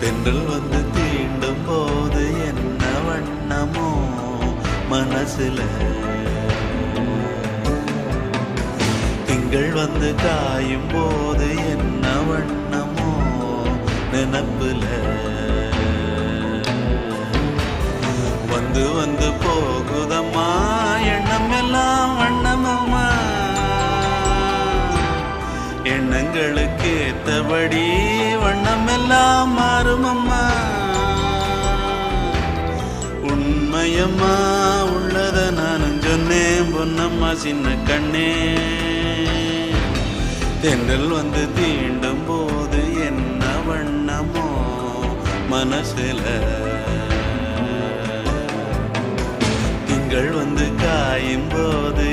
தென்றல் வந்து தீண்டும் போது என்ன வண்ணமோ மனசுல, திங்கள் வந்து காயும் போது என்ன வண்ணமோ நினப்புல, வந்து வந்து போகுதம்மா எண்ணம் எல்லாம் வண்ணமம்மா, எண்ணங்களுக்கு ஏத்தபடி வண்ணம் எல்லாம் மாறுமம்மா. உண்மையம்மா உள்ளத நானும் சொன்னேன் பொன்னம்மா சின்ன கண்ணே, தென்றல் வந்து தீண்டும் போது என்ன வண்ணமோ மனசுல, திங்கள் வந்து காயும் போது